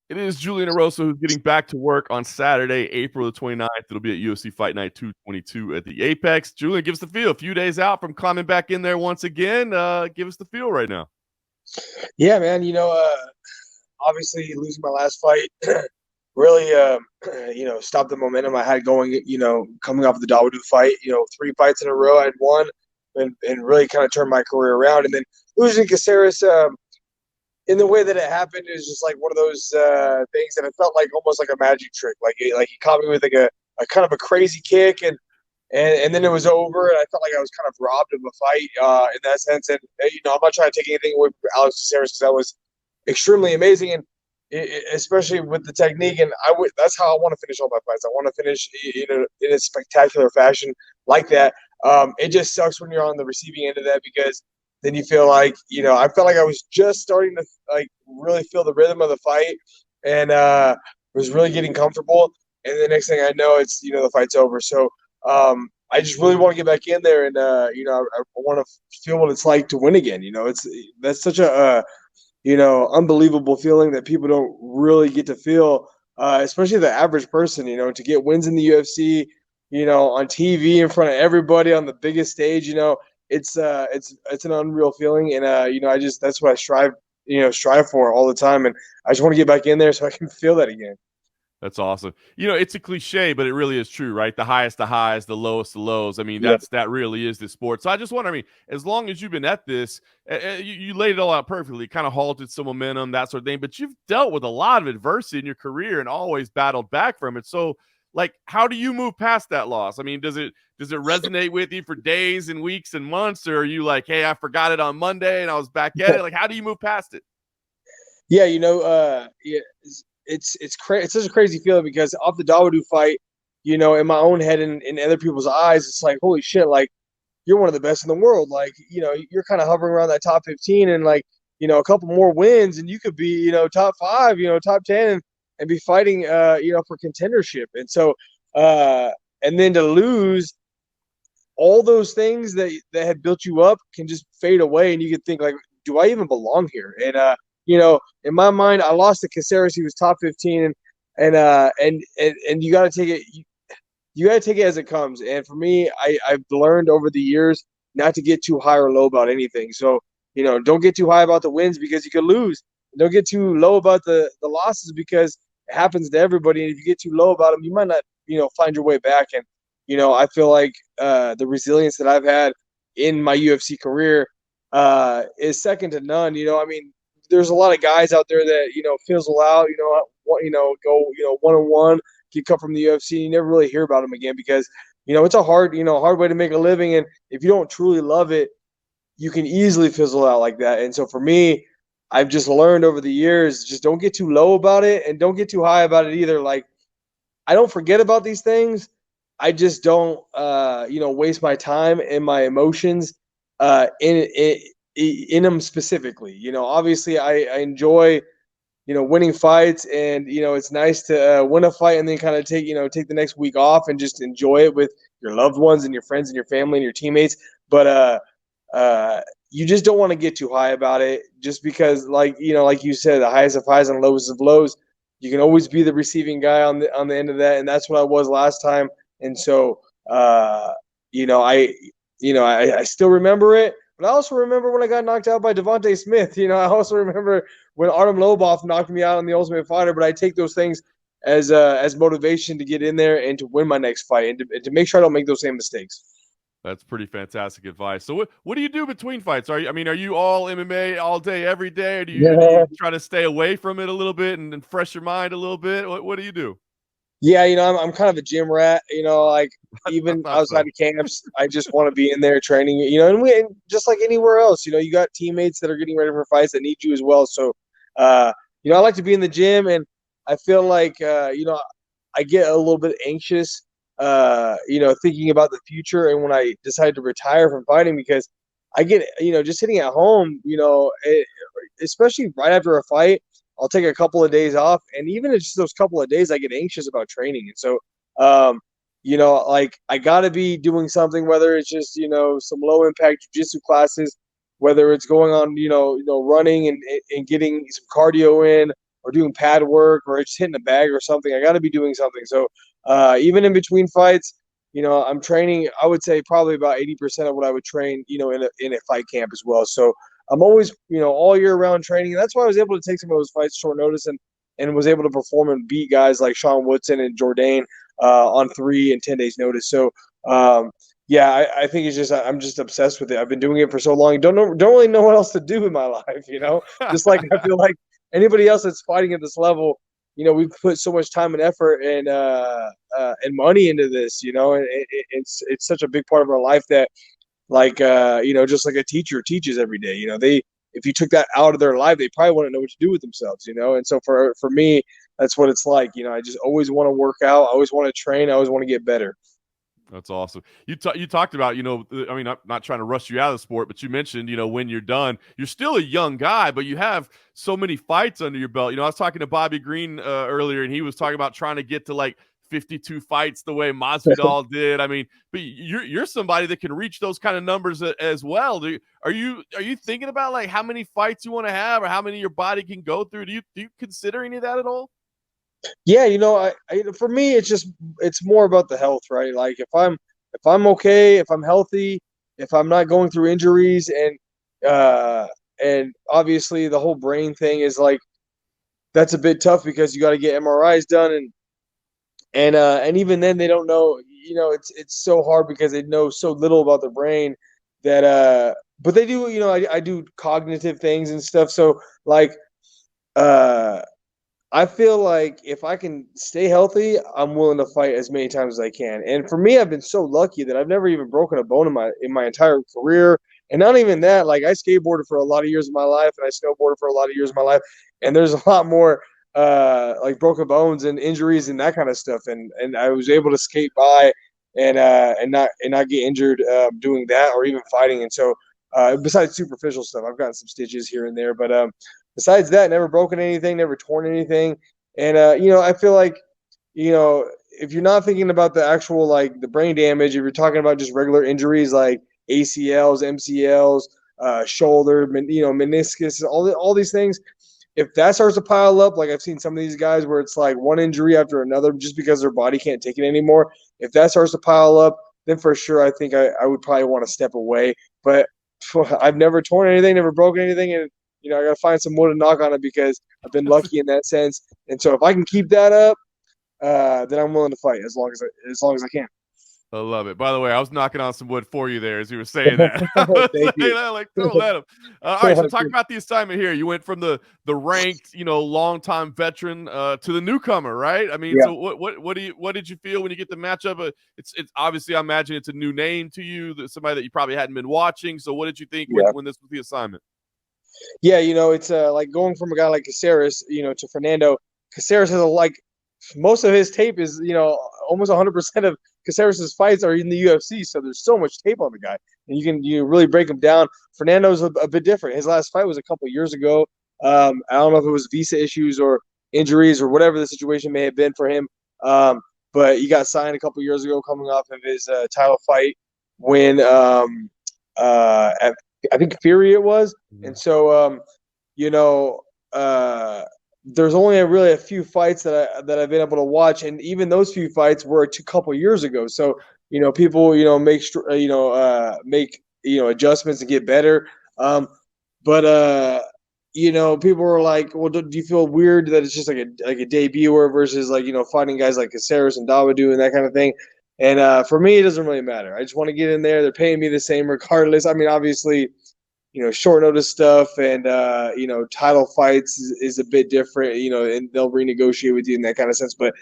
It is Julian Erosa who's getting back to work on Saturday, April the 29th. It'll be at UFC Fight Night 222 at the Apex. Julian, give us the feel. A few days out from coming back in there once again. Give us the feel right now. Yeah, man. Obviously losing my last fight really, stopped the momentum I had going. Coming off the Dawodu fight. 3 fights in a row I had won, and really kind of turned my career around. And then losing Caceres, in the way that it happened is just like one of those things that it felt like almost like a magic trick. Like he caught me with like a kind of a crazy kick, and then it was over, and I felt like I was kind of robbed of a fight in that sense. And I'm not trying to take anything away from Alex Caceres because that was extremely amazing, and especially with the technique. And that's how I want to finish all my fights. I want to finish in a spectacular fashion like that. It just sucks when you're on the receiving end of that, because then you feel like, I felt like I was just starting to like really feel the rhythm of the fight, and was really getting comfortable. And the next thing I know, it's the fight's over. So I just really want to get back in there, and I want to feel what it's like to win again. That's such a unbelievable feeling that people don't really get to feel, especially the average person. To get wins in the UFC, on TV in front of everybody on the biggest stage. It's an unreal feeling, and that's what I strive for all the time, and I just want to get back in there so I can feel that again. That's awesome. It's a cliche, but it really is true, right? The highest, the highs, the lowest, the lows. I mean, Yeah. that really is the sport. So I just wonder, as long as you've been at this, you laid it all out perfectly, kind of halted some momentum, that sort of thing, but you've dealt with a lot of adversity in your career and always battled back from it. So, like, how do you move past that loss? I mean, does it resonate with you for days and weeks and months, or are you like, hey, I forgot it on Monday and I was back at it? Like, how do you move past it? Yeah, it's such a crazy feeling, because off the Dawodu fight, in my own head and in other people's eyes, it's like, holy shit, like, you're one of the best in the world. Like, you're kind of hovering around that top 15, and like, a couple more wins and you could be, top 5, top 10, and be fighting, for contendership. And so, and then to lose all those things that had built you up can just fade away, and you can think like, do I even belong here? And in my mind, I lost to Caceres. He was top 15, and you got to take it. You got to take it as it comes. And for me, I've learned over the years not to get too high or low about anything. So don't get too high about the wins, because you could lose. Don't get too low about the losses, because it happens to everybody. And if you get too low about them, you might not find your way back. And I feel like the resilience that I've had in my UFC career is second to none. There's a lot of guys out there that fizzle out. Go 1-on-1, get cut from the UFC. You never really hear about them again, because it's a hard way to make a living, and if you don't truly love it, you can easily fizzle out like that. And so for me, I've just learned over the years, just don't get too low about it, and don't get too high about it either. Like, I don't forget about these things. I just don't, waste my time and my emotions in them specifically. Obviously, I enjoy, winning fights, and it's nice to win a fight and then kind of take the next week off and just enjoy it with your loved ones and your friends and your family and your teammates. But you just don't want to get too high about it, just because, like you said, the highest of highs and lowest of lows. You can always be the receiving guy on the end of that, and that's what I was last time. And so, I still remember it, but I also remember when I got knocked out by Devontae Smith. I also remember when Artem Lobov knocked me out on the Ultimate Fighter. But I take those things as motivation to get in there and to win my next fight, and to make sure I don't make those same mistakes. That's pretty fantastic advice. So what do you do between fights? Are you all MMA all day, every day, or do you try to stay away from it a little bit and fresh your mind a little bit? What do you do? Yeah, I'm kind of a gym rat. Like, even outside So. of camps, I just want to be in there training. And just like anywhere else, you got teammates that are getting ready for fights that need you as well. So, I like to be in the gym, and I feel like I get a little bit anxious, thinking about the future, and when I decide to retire from fighting, because I get, just sitting at home, especially right after a fight, I'll take a couple of days off, and even in just those couple of days, I get anxious about training. And so, like, I got to be doing something, whether it's just some low impact jiu-jitsu classes, whether it's going on running and getting some cardio in, doing pad work or just hitting a bag or something. I got to be doing something. So even in between fights, I'm training. I would say probably about 80% of what I would train, in a fight camp as well. So I'm always, all year round training. And that's why I was able to take some of those fights short notice and was able to perform and beat guys like Sean Woodson and Jourdain on 3 and 10 days notice. So yeah, I think it's just I'm just obsessed with it. I've been doing it for so long. Don't really know what else to do in my life. Just like I feel like anybody else that's fighting at this level. We've put so much time and effort and money into this. It's such a big part of our life that, like, just like a teacher teaches every day. If you took that out of their life, they probably wouldn't know what to do with themselves. And so for me, that's what it's like. I just always want to work out. I always want to train. I always want to get better. That's awesome. You talked about, I mean, I'm not trying to rush you out of the sport, but you mentioned, when you're done, you're still a young guy, but you have so many fights under your belt. I was talking to Bobby Green earlier, and he was talking about trying to get to like 52 fights the way Masvidal did. I mean, but you're somebody that can reach those kind of numbers as well. Are you thinking about like how many fights you want to have or how many your body can go through? Do you consider any of that at all? Yeah, for me, it's more about the health, right? Like if I'm okay, if I'm healthy, if I'm not going through injuries, and obviously the whole brain thing is like that's a bit tough because you got to get MRIs done, and even then they don't know. It's so hard because they know so little about the brain that but they do. I do cognitive things and stuff. So like I feel like if I can stay healthy, I'm willing to fight as many times as I can. And for me, I've been so lucky that I've never even broken a bone in my entire career. And not even that, like I skateboarded for a lot of years of my life and I snowboarded for a lot of years of my life. And there's a lot more like broken bones and injuries and that kind of stuff. And I was able to skate by and not get injured doing that or even fighting. And so besides superficial stuff, I've gotten some stitches here and there, but besides that, never broken anything, never torn anything. And, I feel like, if you're not thinking about the actual, like the brain damage, if you're talking about just regular injuries like ACLs, MCLs, shoulder, meniscus, all these things, if that starts to pile up, like I've seen some of these guys where it's like one injury after another just because their body can't take it anymore. If that starts to pile up, then for sure I think I would probably want to step away. But I've never torn anything, never broken anything, and I got to find some wood to knock on it because I've been lucky in that sense. And so if I can keep that up, then I'm willing to fight as long as I can. I love it. By the way, I was knocking on some wood for you there as you were saying that. Thank you. Like, don't let him. All right, so talk about the assignment here. You went from the ranked, longtime veteran to the newcomer, right? I mean, Yeah. so what did you feel when you get the matchup? It's obviously, I imagine it's a new name to you, somebody that you probably hadn't been watching. So what did you think when this was the assignment? Yeah, it's like going from a guy like Caceres, to Fernando. Caceres has most of his tape is, almost 100% of Caceres' fights are in the UFC. So there's so much tape on the guy, and you really break him down. Fernando's a bit different. His last fight was a couple years ago. I don't know if it was visa issues or injuries or whatever the situation may have been for him. But he got signed a couple years ago, coming off of his title fight when at I think Fury it was. And so, there's only really a few fights that I've been able to watch, and even those few fights were a couple years ago. So, people, make adjustments and get better. But people were like, well, do you feel weird that it's just like a debuter versus fighting guys like Caceres and Dawodu and that kind of thing? And for me, it doesn't really matter. I just want to get in there. They're paying me the same regardless. I mean, obviously, short notice stuff and, title fights is a bit different, and they'll renegotiate with you in that kind of sense. But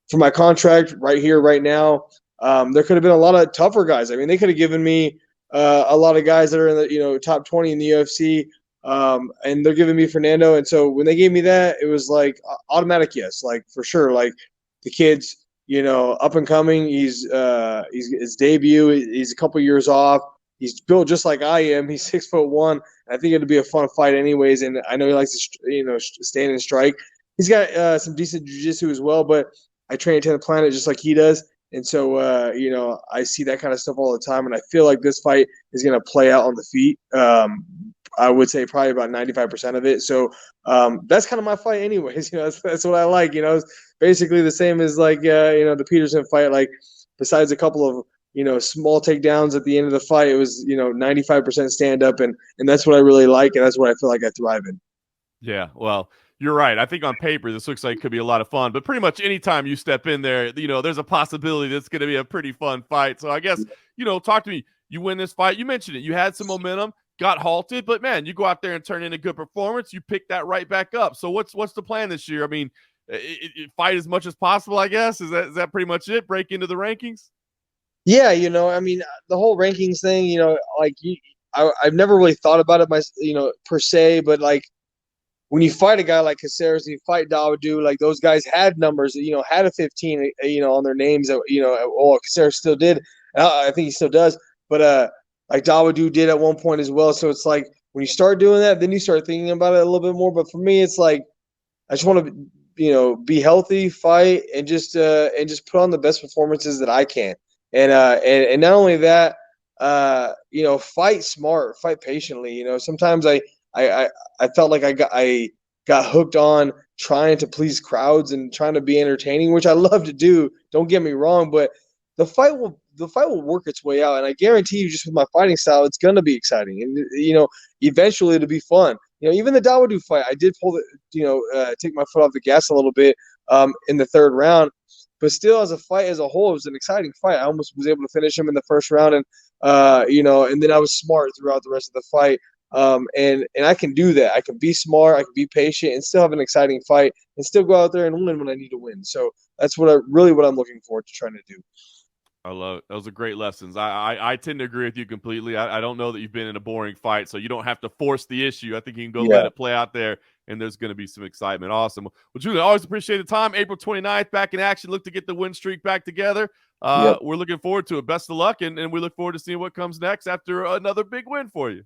for my contract right here, right now, there could have been a lot of tougher guys. I mean, they could have given me a lot of guys that are in the, top 20 in the UFC, and they're giving me Fernando. And so when they gave me that, it was like automatic yes, like for sure. Like the kid's, up and coming. He's his debut. He's a couple years off. He's built just like I am. He's 6'1". I think it'd be a fun fight anyways. And I know he likes to, stand and strike. He's got some decent jiu-jitsu as well, but I train at 10th Planet just like he does. And so, I see that kind of stuff all the time. And I feel like this fight is going to play out on the feet I would say probably about 95% of it. So that's kind of my fight anyways. That's what I like. It's basically the same as like, the Peterson fight. Like besides a couple of, small takedowns at the end of the fight, it was, 95% stand up. And that's what I really like. And that's what I feel like I thrive in. Yeah, well, you're right. I think on paper this looks like it could be a lot of fun, but pretty much anytime you step in there, there's a possibility that's going to be a pretty fun fight. So I guess, talk to me. You win this fight. You mentioned it. You had some momentum, got halted, but man, you go out there and turn in a good performance. You pick that right back up. So what's the plan this year? I mean, fight as much as possible, I guess. Is that pretty much it? Break into the rankings? Yeah, I mean, the whole rankings thing, like I've never really thought about it, per se, but like when you fight a guy like Caceres, you fight Dawodu, like those guys had numbers, had a 15, on their names. Well, Caceres still did. I think he still does. But like Dawodu did at one point as well. So it's like when you start doing that, then you start thinking about it a little bit more. But for me, it's like I just want to, be healthy, fight, and just put on the best performances that I can. And not only that, fight smart, fight patiently. Sometimes I felt like I got hooked on trying to please crowds and trying to be entertaining, which I love to do. Don't get me wrong, but the fight will work its way out, and I guarantee you, just with my fighting style, it's gonna be exciting, and eventually it'll be fun. Even the Dawodu fight, I did pull take my foot off the gas a little bit in the third round, but still, as a fight as a whole, it was an exciting fight. I almost was able to finish him in the first round, and and then I was smart throughout the rest of the fight. And I can do that. I can be smart, I can be patient, and still have an exciting fight, and still go out there and win when I need to win. So that's what I'm looking forward to trying to do. I love it. Those are great lessons. I tend to agree with you completely. I don't know that you've been in a boring fight, so you don't have to force the issue. I think you can go let it play out there, and there's going to be some excitement. Awesome. Well, Julian, always appreciate the time. April 29th, back in action. Look to get the win streak back together. We're looking forward to it. Best of luck, and we look forward to seeing what comes next after another big win for you.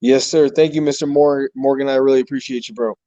Yes, sir. Thank you, Mr. Morgan. I really appreciate you, bro.